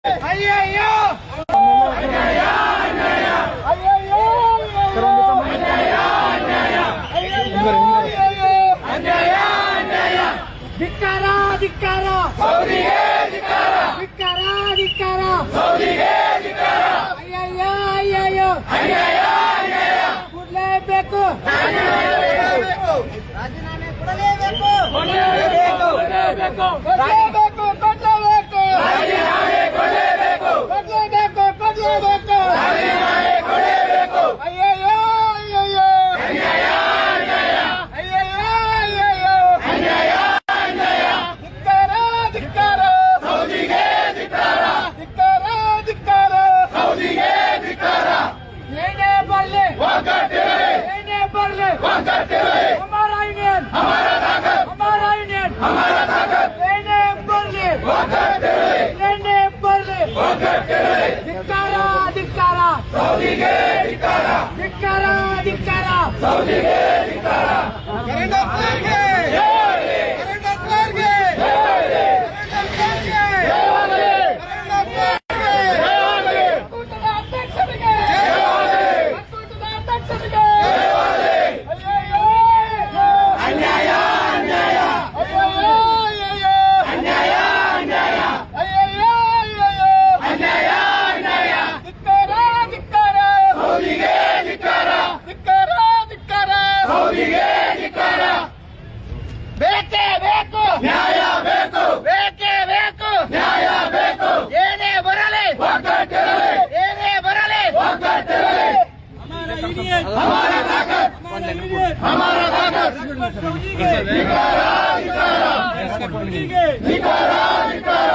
ಅಯ್ಯಯ್ಯೋ ಧಿಕ್ಕಾರ ಧಿಕ್ಕಾರ ಸೌದಿಗೆ ಧಿಕ್ಕಾರ ಧಿಕ್ಕಾರ ಧಿಕ್ಕಾರ ಸೌದಿಗೆ ಧಿಕ್ಕಾರ ಅಯ್ಯಯ್ಯೋ ಅಯ್ಯಯ್ಯೋ ಅಯ್ಯಯ್ಯೋ ಅಯ್ಯಯ್ಯೋ ಕೊಡಲೇಬೇಕು ರಾಜೀನಾಮೆ ಕೊಡಲೇಬೇಕು ಕೊಡಲೇಬೇಕು ಕೊಡಲೇಬೇಕು ಕೊಡಲೇಬೇಕು ಕೊಡಲೇಬೇಕು ರಾಜೀನಾಮೆ ಕೊಡಲೇಬೇಕು ಕೊಡಲೇಬೇಕು ಕೊಡಲೇಬೇಕು ರಾಜೀನಾಮೆ ಕೊಡಲೇಬೇಕು ಅಯ್ಯಯ್ಯೋ ಅಯ್ಯಯ್ಯೋ ಅಯ್ಯಯ್ಯೋ ಅಯ್ಯಯ್ಯೋ ಅಯ್ಯಯ್ಯೋ ಅಯ್ಯಯ್ಯೋ हमारा यूनियन हमारा ताकत हमारा यूनियन हमारा ताकत लेने बरले लेने बरले धिक्कारा धिक्कारा सऊदीगे धिक्कारा धिक्कारा धिक्कारा सऊदीगे धिक्कारा करंट अफेयर के करंट अफेयर के करंट अफेयर के ಕೂಟದ ಅಧ್ಯಕ್ಷರಿಗೆ ಕೂಟದ ಅಧ್ಯಕ್ಷರಿಗೆ ಬೇಕೇ ಬೇಕು ನ್ಯಾಯ ಬೇಕು ಬೇಕೇ ಬೇಕು ನ್ಯಾಯ ಬೇಕು ಏನೇ ಬರಲಿ ಒಗ್ಗಟ್ಟಿರಲಿ ಏನೇ ಬರಲಿ ಒಗ್ಗಟ್ಟಿರಲಿ हमारा यूनियन हमारा ताकत हमारा ताकत ಧಿಕ್ಕಾರ ಧಿಕ್ಕಾರ ಧಿಕ್ಕಾರ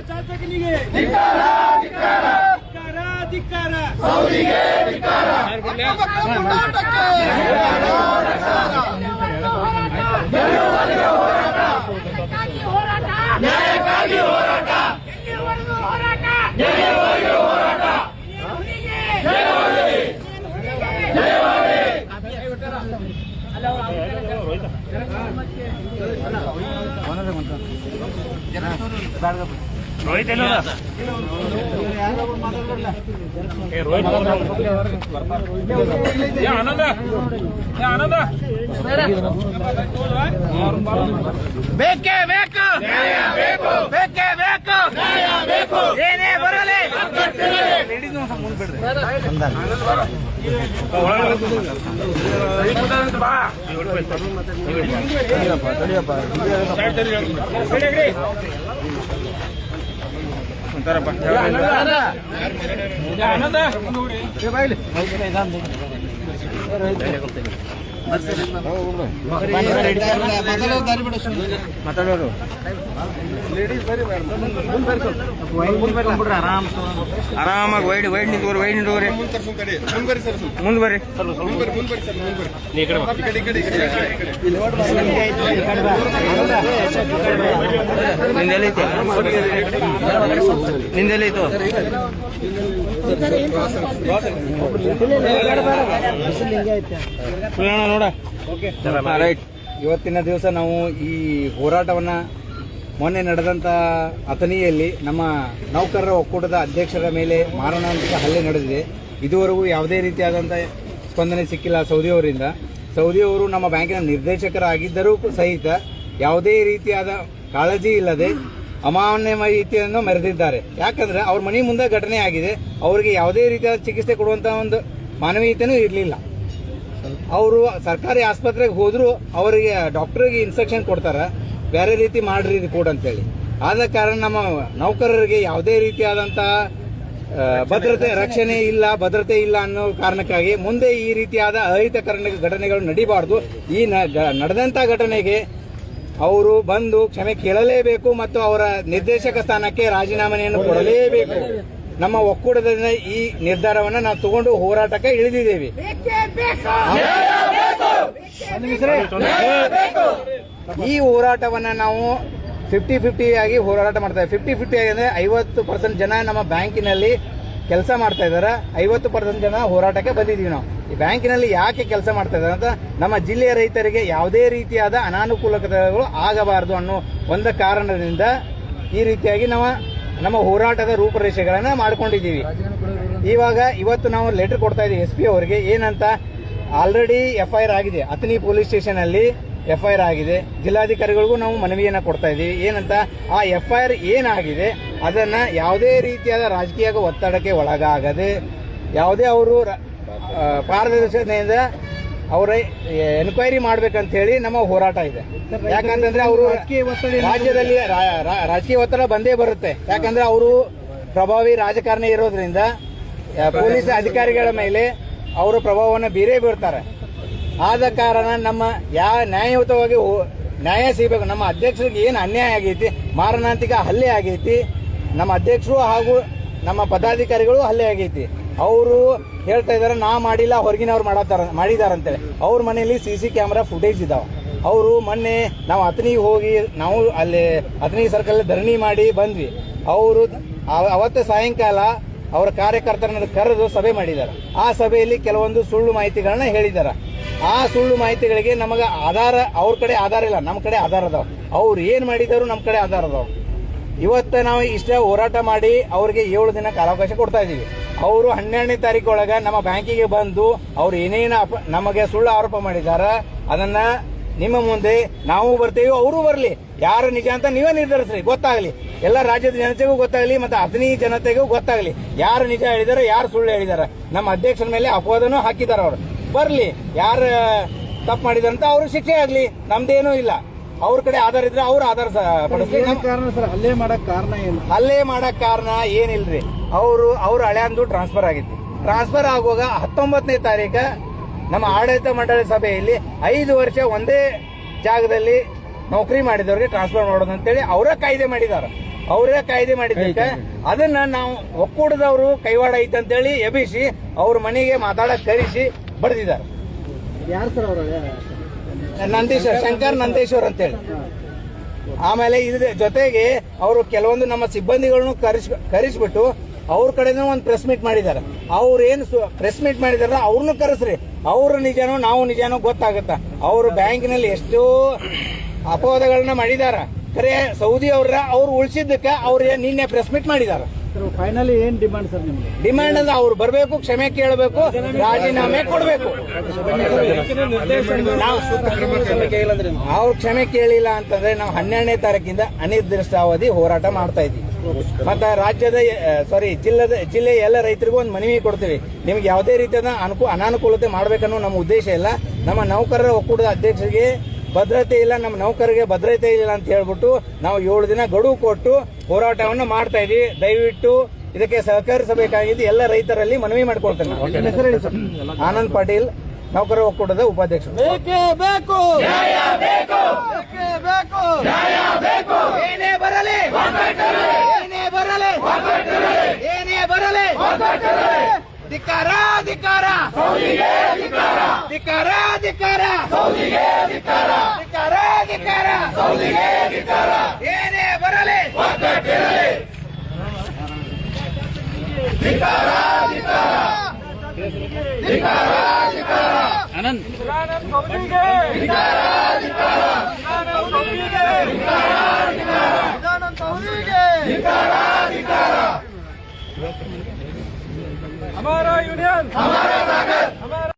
ಶಾಸಕನಿಗೆ ಧಿಕ್ಕಾರ ಧಿಕ್ಕಾರ ಧಿಕ್ಕಾರ ಧಿಕ್ಕಾರ ಸೌದಿಗೆ ಧಿಕ್ಕಾರ ಕರ್ನಾಟಕಕ್ಕೆ ನ್ಯಾಯಕ್ಕಾಗಿ ಹೋರಾಟ ಎಲ್ಲಿವರೆಗೂ ಹೋರಾಟ ಎಲ್ಲಿವರೆಗೂ ಹೋರಾಟ ರೋಹಿತ್ ಎಲ್ಲ ಆನಂದ ಆನಂದ ಬೇಕೇ ಬೇಕು ನ್ಯಾಯ ಬೇಕು ಬೇಕೇ ಬೇಕು ನ್ಯಾಯ ಬೇಕು ಏನೇ ಬರಲಿ ಮಾತಾಡೋರು ಆರಾಮಾಗಿ ವೈಡ್ ವೈಡ್ ನಿಂತವ್ರಿ ವೈಡ್ ನಿಂತವ್ರಿ ಮುಂದೆ ಬರ್ರಿ ನಿಂದೆಲ್ಲೈತೆ ನಿಂದೆಲ್ಲೈತು ನೋಡ ರೈಟ್. ಇವತ್ತಿನ ದಿವಸ ನಾವು ಈ ಹೋರಾಟವನ್ನ ಮೊನ್ನೆ ನಡೆದಂತ ಅಥಣಿಯಲ್ಲಿ ನಮ್ಮ ನೌಕರರ ಒಕ್ಕೂಟದ ಅಧ್ಯಕ್ಷರ ಮೇಲೆ ಮಾರಣಾಂತಿಕ ಹಲ್ಲೆ ನಡೆದಿದೆ. ಇದುವರೆಗೂ ಯಾವುದೇ ರೀತಿಯಾದಂಥ ಸ್ಪಂದನೆ ಸಿಕ್ಕಿಲ್ಲ ಸೌದಿಯವರಿಂದ. ಸೌದಿಯವರು ನಮ್ಮ ಬ್ಯಾಂಕಿನ ನಿರ್ದೇಶಕರಾಗಿದ್ದರೂ ಸಹಿತ ಯಾವುದೇ ರೀತಿಯಾದ ಕಾಳಜಿ ಇಲ್ಲದೆ ಅಮಾನ್ಯ ರೀತಿಯನ್ನು ಮೆರೆದಿದ್ದಾರೆ. ಯಾಕಂದ್ರೆ ಅವ್ರ ಮನೆ ಮುಂದೆ ಘಟನೆ ಆಗಿದೆ, ಅವರಿಗೆ ಯಾವುದೇ ರೀತಿಯಾದ ಚಿಕಿತ್ಸೆ ಕೊಡುವಂತ ಒಂದು ಮಾನವೀಯತೆನೂ ಇರಲಿಲ್ಲ. ಅವರು ಸರ್ಕಾರಿ ಆಸ್ಪತ್ರೆಗೆ ಹೋದ್ರು ಅವರಿಗೆ ಡಾಕ್ಟರ್ಗೆ ಇನ್ಸ್ಟ್ರಕ್ಷನ್ ಕೊಡ್ತಾರೆ ಬೇರೆ ರೀತಿ ಮಾಡ್ರಿ ರಿಪೋರ್ಟ್ ಅಂತೇಳಿ. ಆದ ಕಾರಣ ನಮ್ಮ ನೌಕರರಿಗೆ ಯಾವುದೇ ರೀತಿಯಾದಂಥ ಭದ್ರತೆ ರಕ್ಷಣೆ ಇಲ್ಲ, ಭದ್ರತೆ ಇಲ್ಲ ಅನ್ನೋ ಕಾರಣಕ್ಕಾಗಿ ಮುಂದೆ ಈ ರೀತಿಯಾದ ಅಹಿತ ಘಟನೆಗಳು ನಡೀಬಾರ್ದು. ಈ ನಡೆದಂಥ ಘಟನೆಗೆ ಅವರು ಬಂದು ಕ್ಷಮೆ ಕೇಳಲೇಬೇಕು ಮತ್ತು ಅವರ ನಿರ್ದೇಶಕ ಸ್ಥಾನಕ್ಕೆ ರಾಜೀನಾಮೆಯನ್ನು ಕೊಡಲೇಬೇಕು. ನಮ್ಮ ಒಕ್ಕೂಟದಿಂದ ಈ ನಿರ್ಧಾರವನ್ನು ನಾವು ತಗೊಂಡು ಹೋರಾಟಕ್ಕೆ ಇಳಿದಿದ್ದೇವೆ. ಈ ಹೋರಾಟವನ್ನ ನಾವು 50-50 ಆಗಿ ಹೋರಾಟ ಮಾಡ್ತಾ ಇದ್ದೀವಿ. 50-50 ಅಂದ್ರೆ 50% ಜನ ನಮ್ಮ ಬ್ಯಾಂಕಿನಲ್ಲಿ ಕೆಲಸ ಮಾಡ್ತಾ ಇದ್ದಾರೆ, 50% ಜನ ಹೋರಾಟಕ್ಕೆ ಬಂದಿದ್ದೀವಿ. ನಾವು ಈ ಬ್ಯಾಂಕಿನಲ್ಲಿ ಯಾಕೆ ಕೆಲಸ ಮಾಡ್ತಾ ಇದ್ದಾರೆ ಅಂತ ನಮ್ಮ ಜಿಲ್ಲೆಯ ರೈತರಿಗೆ ಯಾವುದೇ ರೀತಿಯಾದ ಅನಾನುಕೂಲತೆಗಳು ಆಗಬಾರದು ಅನ್ನೋ ಒಂದು ಕಾರಣದಿಂದ ಈ ರೀತಿಯಾಗಿ ನಾವು ನಮ್ಮ ಹೋರಾಟದ ರೂಪರೇಷೆಗಳನ್ನ ಮಾಡ್ಕೊಂಡಿದ್ದೀವಿ. ಇವತ್ತು ನಾವು ಲೆಟರ್ ಕೊಡ್ತಾ ಇದ್ದೀವಿ SP ಅವರಿಗೆ. ಏನಂತ, ಆಲ್ರೆಡಿ FIR ಆಗಿದೆ, ಅಥಣಿ ಪೊಲೀಸ್ ಸ್ಟೇಷನ್ ಅಲ್ಲಿ FIR ಆಗಿದೆ. ಜಿಲ್ಲಾಧಿಕಾರಿಗಳಿಗೂ ನಾವು ಮನವಿಯನ್ನ ಕೊಡ್ತಾ ಇದ್ದೀವಿ. ಏನಂತ, ಆ FIR ಏನಾಗಿದೆ ಅದನ್ನ ಯಾವುದೇ ರೀತಿಯಾದ ರಾಜಕೀಯ ಒತ್ತಡಕ್ಕೆ ಒಳಗಾಗದೆ ಯಾವುದೇ ಅವರು ಪಾರದರ್ಶಕತೆಯಿಂದ ಅವರ ಎನ್ಕ್ವೈರಿ ಮಾಡ್ಬೇಕಂತ ಹೇಳಿ ನಮ್ಮ ಹೋರಾಟ ಇದೆ. ಯಾಕಂತಂದ್ರೆ ಅವರು ರಾಜ್ಯದಲ್ಲಿ ರಾಜಕೀಯ ಒತ್ತಡ ಬಂದೇ ಬರುತ್ತೆ. ಯಾಕಂದ್ರೆ ಅವರು ಪ್ರಭಾವಿ ರಾಜಕಾರಣಿ ಇರೋದ್ರಿಂದ ಪೊಲೀಸ್ ಅಧಿಕಾರಿಗಳ ಮೇಲೆ ಅವರ ಪ್ರಭಾವವನ್ನು ಬೀರೇ ಬೀರ್ತಾರೆ. ಆದ ಕಾರಣ ನಮ್ಮ ನ್ಯಾಯಯುತವಾಗಿ ನ್ಯಾಯ ಸಿಗಬೇಕು. ನಮ್ಮ ಅಧ್ಯಕ್ಷರಿಗೆ ಏನು ಅನ್ಯಾಯ ಆಗೈತಿ, ಮಾರಣಾಂತಿಕ ಹಲ್ಲೆ ಆಗೈತಿ, ನಮ್ಮ ಅಧ್ಯಕ್ಷರು ಹಾಗೂ ನಮ್ಮ ಪದಾಧಿಕಾರಿಗಳು ಹಲ್ಲೆ ಆಗೈತಿ. ಅವರು ಹೇಳ್ತಾ ಇದಾರೆ ನಾ ಮಾಡಿಲ್ಲ, ಹೊರಗಿನವ್ರು ಮಾಡಿದಾರಂತೇಳಿ. ಅವ್ರ ಮನೆಯಲ್ಲಿ CC ಕ್ಯಾಮೆರಾ ಫುಟೇಜ್ ಇದಾವೆ. ಅವರು ಮೊನ್ನೆ ನಾವು ಅಥಣಿಗೆ ಹೋಗಿ ನಾವು ಅಲ್ಲಿ ಅಥಣಿ ಸರ್ಕಲ್ ಧರಣಿ ಮಾಡಿ ಬಂದ್ವಿ. ಅವರು ಅವತ್ತು ಸಾಯಂಕಾಲ ಅವರ ಕಾರ್ಯಕರ್ತರನ್ನು ಕರೆದು ಸಭೆ ಮಾಡಿದ್ದಾರೆ. ಆ ಸಭೆಯಲ್ಲಿ ಕೆಲವೊಂದು ಸುಳ್ಳು ಮಾಹಿತಿಗಳನ್ನ ಹೇಳಿದ್ದಾರೆ. ಆ ಸುಳ್ಳು ಮಾಹಿತಿಗಳಿಗೆ ನಮಗೆ ಆಧಾರ, ಅವ್ರ ಕಡೆ ಆಧಾರ ಇಲ್ಲ, ನಮ್ಮ ಕಡೆ ಆಧಾರ ಅದಾವ. ಅವ್ರು ಏನ್ ಮಾಡಿದಾರು ನಮ್ಮ ಕಡೆ ಆಧಾರ ಅದಾವ. ಇವತ್ತು ನಾವು ಇಷ್ಟ ಹೋರಾಟ ಮಾಡಿ ಅವ್ರಿಗೆ 7 ದಿನ ಕಾಲಾವಕಾಶ ಕೊಡ್ತಾ ಇದೀವಿ. ಅವರು 12ನೇ ತಾರೀಕು ಒಳಗ ನಮ್ಮ ಬ್ಯಾಂಕಿಗೆ ಬಂದು ಅವ್ರು ಏನೇನು ನಮಗೆ ಸುಳ್ಳು ಆರೋಪ ಮಾಡಿದಾರ ಅದನ್ನ ನಿಮ್ಮ ಮುಂದೆ ನಾವು ಬರ್ತೇವೆ, ಅವರು ಬರಲಿ. ಯಾರು ನಿಜ ಅಂತ ನೀವೇ ನಿರ್ಧರಿಸ್ರಿ, ಗೊತ್ತಾಗಲಿ. ಎಲ್ಲ ರಾಜ್ಯದ ಜನತೆಗೂ ಗೊತ್ತಾಗಲಿ, ಮತ್ತೆ ಅಥಣಿ ಜನತೆಗೂ ಗೊತ್ತಾಗಲಿ ಯಾರು ನಿಜ ಹೇಳಿದಾರೆ, ಯಾರು ಸುಳ್ಳು ಹೇಳಿದಾರೆ. ನಮ್ಮ ಅಧ್ಯಕ್ಷರ ಮೇಲೆ ಅಪವಾದನೂ ಹಾಕಿದಾರ. ಅವರು ಬರ್ಲಿ, ಯಾರು ತಪ್ಪು ಮಾಡಿದಾರಂತ ಅವ್ರ ಶಿಕ್ಷೆ ಆಗ್ಲಿ, ನಮ್ದೇನೂ ಇಲ್ಲ. ಅವ್ರ ಕಡೆ ಆಧಾರ ಇದ್ರೆ ಅವ್ರ ಆಧಾರ ಪಡಿಸ್ಲಿ. ಹಲ್ಲೆ ಮಾಡಕ್ ಕಾರಣ ಏನು? ಹಲ್ಲೆ ಮಾಡಕ್ ಕಾರಣ ಏನಿಲ್ರಿ, ಅವ್ರ ಹಳೆಯಂದು ಟ್ರಾನ್ಸ್ಫರ್ ಆಗಿತ್ತು. ಟ್ರಾನ್ಸ್ಫರ್ ಆಗುವಾಗ 19ನೇ ತಾರೀಕು ನಮ್ಮ ಆಡಳಿತ ಮಂಡಳಿ ಸಭೆಯಲ್ಲಿ 5 ವರ್ಷ ಒಂದೇ ಜಾಗದಲ್ಲಿ ನೌಕರಿ ಮಾಡಿದವ್ರಿಗೆ ಟ್ರಾನ್ಸ್ಫರ್ ಮಾಡೋದು ಅಂತೇಳಿ ಅವರೇ ಕಾಯ್ದೆ ಮಾಡಿದಾರ. ಅವರೇ ಕಾಯ್ದೆ ಮಾಡಿದ್ದಕ್ಕೆ ಅದನ್ನ ನಾವು ಒಕ್ಕೂಟದವರು ಕೈವಾಡ ಐತೆ ಅಂತೇಳಿ ಎಬ್ಬಿಸಿ ಅವ್ರ ಮನೆಗೆ ಮಾತಾಡಕ್ ಕರೆಸಿ ಬಡ್ದಿದ್ದಾರೆ. ಯಾರು ಸರ್ ಅವರು? ನಂದೀಶ್ವರ್, ಶಂಕರ್ ನಂದೇಶ್ವರ್ ಅಂತೇಳಿ. ಆಮೇಲೆ ಇದ್ರ ಜೊತೆಗೆ ಅವರು ಕೆಲವೊಂದು ನಮ್ಮ ಸಿಬ್ಬಂದಿಗಳನ್ನು ಕರೆಸ್ಬಿಟ್ಟು ಅವ್ರ ಕಡೆನೂ ಒಂದು ಪ್ರೆಸ್ ಮೀಟ್ ಮಾಡಿದಾರೆ. ಅವ್ರು ಏನು ಪ್ರೆಸ್ ಮೀಟ್ ಮಾಡಿದಾರ ಅವ್ರನ್ನು ಕರೆಸ್ರಿ, ಅವ್ರ ನಿಜಾನೋ ನಾವು ನಿಜಾನೋ ಗೊತ್ತಾಗುತ್ತ. ಅವರು ಬ್ಯಾಂಕಿನಲ್ಲಿ ಎಷ್ಟೋ ಅಪವಾದಗಳನ್ನ ಮಾಡಿದಾರ. ಖರೆ ಸೌದಿ ಅವ್ರು ಉಳಿಸಿದ್ದಕ್ಕೆ ಅವ್ರು ನಿನ್ನೆ ಪ್ರೆಸ್ ಮೀಟ್ ಮಾಡಿದಾರ. ಫೈನಲಿ ಏನ್ ಡಿಮಾಂಡ್ ಸರ್ ನಿಮ್ಗೆ? ಡಿಮಾಂಡ್ ಅಂದ್ರೆ ಅವ್ರು ಬರಬೇಕು, ಕ್ಷಮೆ ಕೇಳಬೇಕು, ರಾಜೀನಾಮೆ ಕೊಡಬೇಕು. ಅವ್ರು ಕ್ಷಮೆ ಕೇಳಿಲ್ಲ ಅಂತಂದ್ರೆ ನಾವು 12ನೇ ತಾರೀಕಿಂದ ಅನಿರ್ದಿಷ್ಟಾವಧಿ ಹೋರಾಟ ಮಾಡ್ತಾ ಇದ್ದೀವಿ. ಮತ್ತೆ ರಾಜ್ಯದ ಜಿಲ್ಲೆಯ ಎಲ್ಲ ರೈತರಿಗೂ ಒಂದು ಮನವಿ ಕೊಡ್ತೀವಿ. ನಿಮ್ಗೆ ಯಾವುದೇ ರೀತಿಯಾದ ಅನಾನುಕೂಲತೆ ಮಾಡ್ಬೇಕನ್ನೋ ನಮ್ಮ ಉದ್ದೇಶ ಇಲ್ಲ. ನಮ್ಮ ನೌಕರರ ಒಕ್ಕೂಟದ ಅಧ್ಯಕ್ಷರಿಗೆ ಭದ್ರತೆ ಇಲ್ಲ, ನಮ್ಮ ನೌಕರರಿಗೆ ಭದ್ರತೆ ಇಲ್ಲ ಅಂತ ಹೇಳ್ಬಿಟ್ಟು ನಾವು 7 ದಿನ ಗಡುವು ಕೊಟ್ಟು ಹೋರಾಟವನ್ನು ಮಾಡ್ತಾ ಇದೀವಿ. ದಯವಿಟ್ಟು ಇದಕ್ಕೆ ಸಹಕರಿಸಬೇಕಾಗಿದ್ದು ಎಲ್ಲ ರೈತರಲ್ಲಿ ಮನವಿ ಮಾಡಿಕೊಳ್ತೇನೆ. ಆನಂದ್ ಪಾಟೀಲ್, ನೌಕರರ ಒಕ್ಕೂಟದ ಉಪಾಧ್ಯಕ್ಷರು. ಏನೇ ಬರಲಿ ಧಿಕ್ಕಾರ ಧಿಕ್ಕಾರ ಧಿಕ್ಕಾರ ಧಿಕ್ಕಾರ ಧಿಕ್ಕಾರ ಏನೇ ಬರಲಿ ಆನಂದ್ हमारा यूनियन, हमारा ताकत।